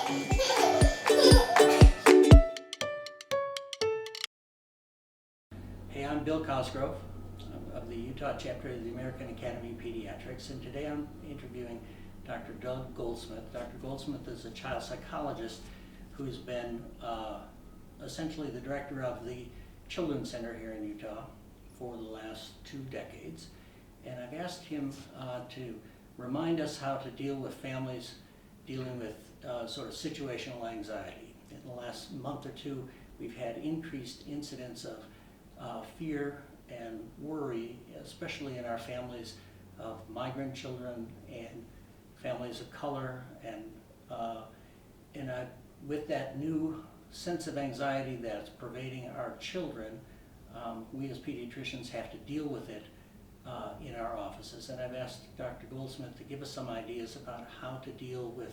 Hey, I'm Bill Cosgrove of the Utah chapter of the American Academy of Pediatrics, and today I'm interviewing Dr. Doug Goldsmith. Dr. Goldsmith is a child psychologist who's been essentially the director of the Children's Center here in Utah for the last 2 decades. And I've asked him to remind us how to deal with families dealing with sort of situational anxiety. In the last month or two, we've had increased incidents of fear and worry, especially in our families of migrant children and families of color, and with that new sense of anxiety that's pervading our children, we as pediatricians have to deal with it in our offices. And I've asked Dr. Goldsmith to give us some ideas about how to deal with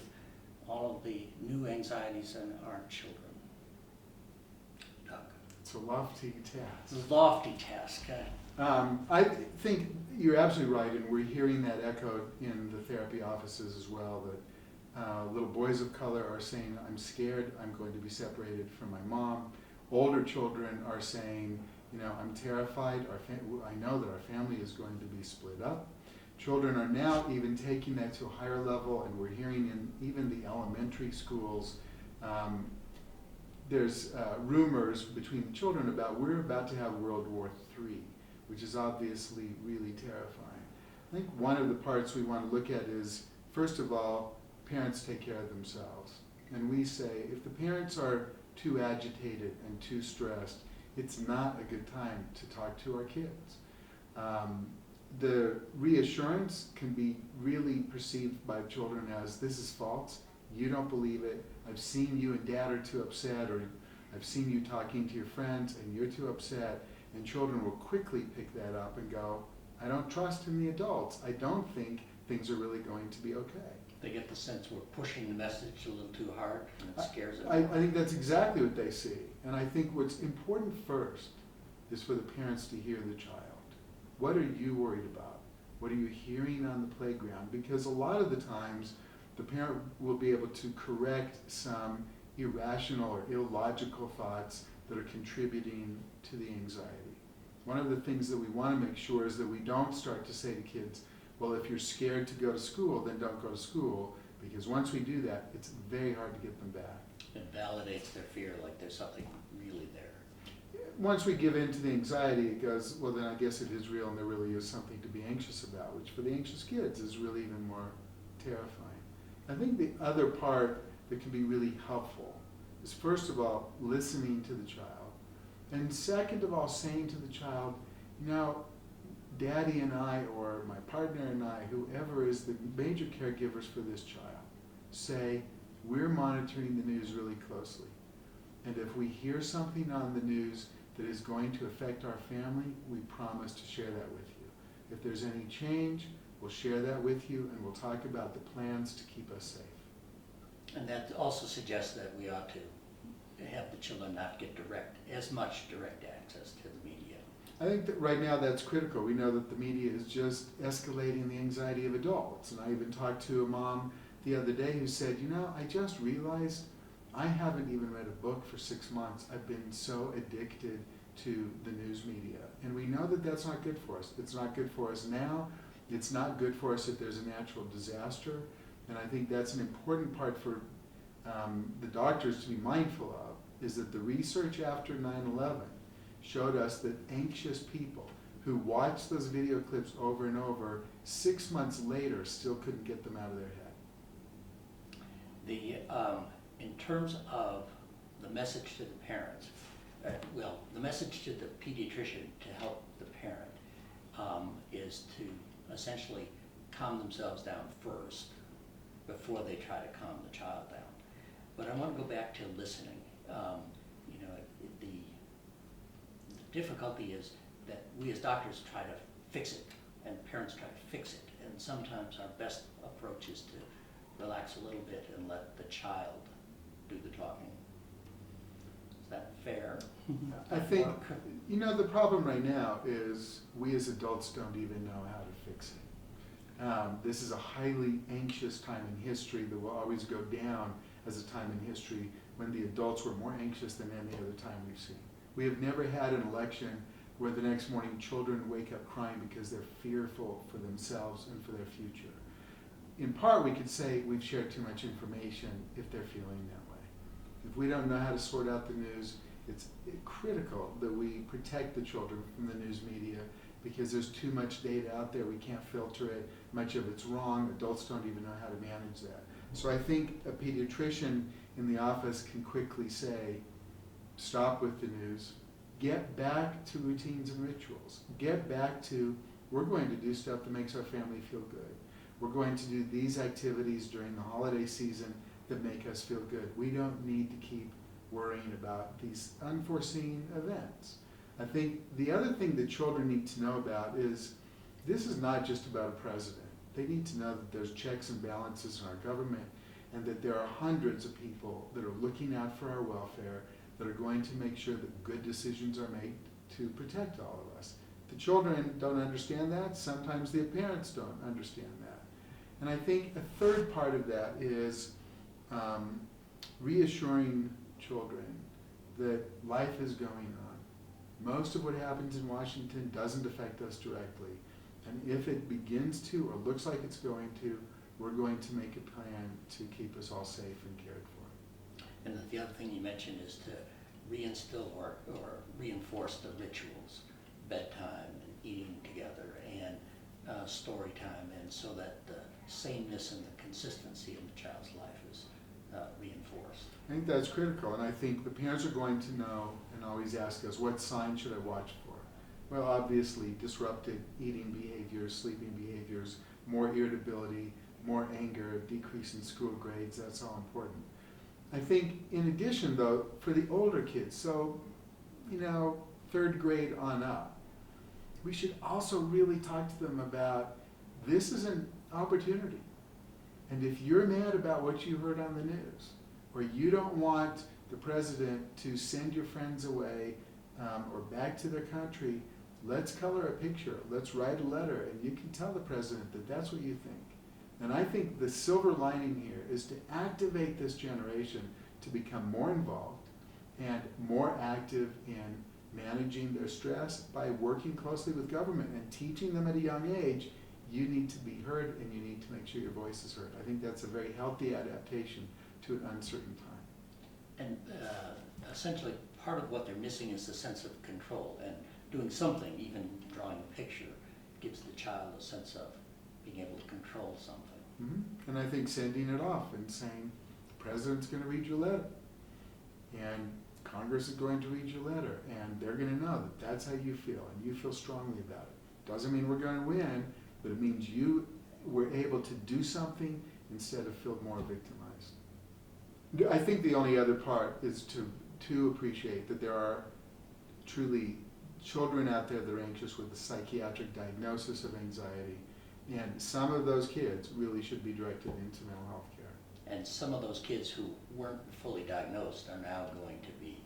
all of the new anxieties in our children. Doug. It's a lofty task. Lofty task. I think you're absolutely right, and we're hearing that echoed in the therapy offices as well, that little boys of color are saying, I'm scared, I'm going to be separated from my mom. Older children are saying, I'm terrified, I know that our family is going to be split up. Children are now even taking that to a higher level, and we're hearing in even the elementary schools, there's rumors between the children about we're about to have World War III, which is obviously really terrifying. I think one of the parts we want to look at is, first of all, parents take care of themselves. And we say, if the parents are too agitated and too stressed, it's not a good time to talk to our kids. The reassurance can be really perceived by children as, this is false, you don't believe it, I've seen you and dad are too upset, or I've seen you talking to your friends and you're too upset, and children will quickly pick that up and go, I don't trust in the adults, I don't think things are really going to be okay. They get the sense we're pushing the message a little too hard, and it scares them. I think that's exactly what they see. And I think what's important first is for the parents to hear the child. What are you worried about? What are you hearing on the playground? Because a lot of the times, the parent will be able to correct some irrational or illogical thoughts that are contributing to the anxiety. One of the things that we want to make sure is that we don't start to say to kids, well, if you're scared to go to school, then don't go to school, because once we do that, it's very hard to get them back. It validates their fear, like there's something really there. Once we give in to the anxiety, it goes, well, then I guess it is real and there really is something to be anxious about, which for the anxious kids is really even more terrifying. I think the other part that can be really helpful is, first of all, listening to the child. And second of all, saying to the child, Daddy and I, or my partner and I, whoever is the major caregivers for this child, say, we're monitoring the news really closely. And if we hear something on the news that is going to affect our family, we promise to share that with you. If there's any change, we'll share that with you, and we'll talk about the plans to keep us safe. And that also suggests that we ought to have the children not get as much direct access to the media. I think that right now that's critical. We know that the media is just escalating the anxiety of adults. And I even talked to a mom the other day who said, I just realized I haven't even read a book for 6 months. I've been so addicted to the news media. And we know that that's not good for us. It's not good for us now. It's not good for us if there's a natural disaster. And I think that's an important part for the doctors to be mindful of, is that the research after 9/11 showed us that anxious people who watched those video clips over and over, 6 months later still couldn't get them out of their head. In terms of the message to the parents, the message to the pediatrician to help the parent is to essentially calm themselves down first before they try to calm the child down. But I want to go back to listening. The difficulty is that we as doctors try to fix it, and parents try to fix it. And sometimes our best approach is to relax a little bit and let the child do the talking. Is that fair? I think, the problem right now is we as adults don't even know how to fix it. This is a highly anxious time in history that will always go down as a time in history when the adults were more anxious than any other time we've seen. We have never had an election where the next morning children wake up crying because they're fearful for themselves and for their future. In part, we could say we've shared too much information if they're feeling that way. If we don't know how to sort out the news, it's critical that we protect the children from the news media because there's too much data out there. We can't filter it. Much of it's wrong. Adults don't even know how to manage that. So I think a pediatrician in the office can quickly say, stop with the news, get back to routines and rituals, get back to, we're going to do stuff that makes our family feel good. We're going to do these activities during the holiday season that make us feel good. We don't need to keep worrying about these unforeseen events. I think the other thing that children need to know about is this is not just about a president. They need to know that there's checks and balances in our government and that there are hundreds of people that are looking out for our welfare, that are going to make sure that good decisions are made to protect all of us. The children don't understand that. Sometimes the parents don't understand that. And I think a third part of that is reassuring children that life is going on. Most of what happens in Washington doesn't affect us directly. And if it begins to or looks like it's going to, we're going to make a plan to keep us all safe and cared for. And the other thing you mentioned is to reinstill or reinforce the rituals, bedtime and eating together and story time, and so that the sameness and the consistency in the child's life is reinforced. I think that's critical, and I think the parents are going to know and always ask us, what signs should I watch for? Well, obviously, disrupted eating behaviors, sleeping behaviors, more irritability, more anger, decrease in school grades, that's all important. I think in addition though, for the older kids, so, third grade on up, we should also really talk to them about this is an opportunity. And if you're mad about what you heard on the news, or you don't want the president to send your friends away or back to their country, let's color a picture, let's write a letter, and you can tell the president that that's what you think. And I think the silver lining here is to activate this generation to become more involved and more active in managing their stress by working closely with government and teaching them at a young age, you need to be heard and you need to make sure your voice is heard. I think that's a very healthy adaptation to an uncertain time. And essentially, part of what they're missing is the sense of control, and doing something, even drawing a picture, gives the child a sense of being able to control something. Mm-hmm. And I think sending it off and saying, the president's going to read your letter, and Congress is going to read your letter, and they're going to know that that's how you feel, and you feel strongly about it. Doesn't mean we're going to win, but it means you were able to do something instead of feel more victimized. I think the only other part is to appreciate that there are truly children out there that are anxious with a psychiatric diagnosis of anxiety, and some of those kids really should be directed into mental health care. And some of those kids who weren't fully diagnosed are now going to be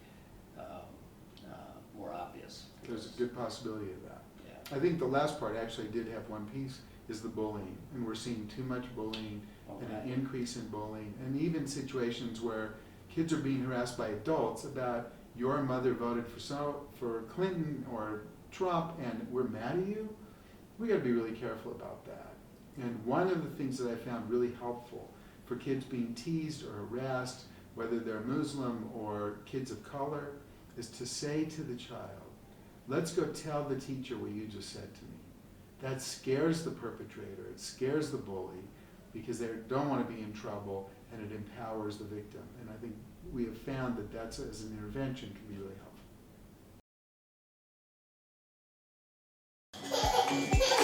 more obvious. There's a good possibility of that. Yeah. I think the last part actually did have one piece, is the bullying. And we're seeing too much bullying and an increase in bullying. And even situations where kids are being harassed by adults about your mother voted for Clinton or Trump and we're mad at you. We gotta be really careful about that. And one of the things that I found really helpful for kids being teased or harassed, whether they're Muslim or kids of color, is to say to the child, let's go tell the teacher what you just said to me. That scares the perpetrator, it scares the bully, because they don't want to be in trouble, and it empowers the victim. And I think we have found that that's, as an intervention, can be really helpful.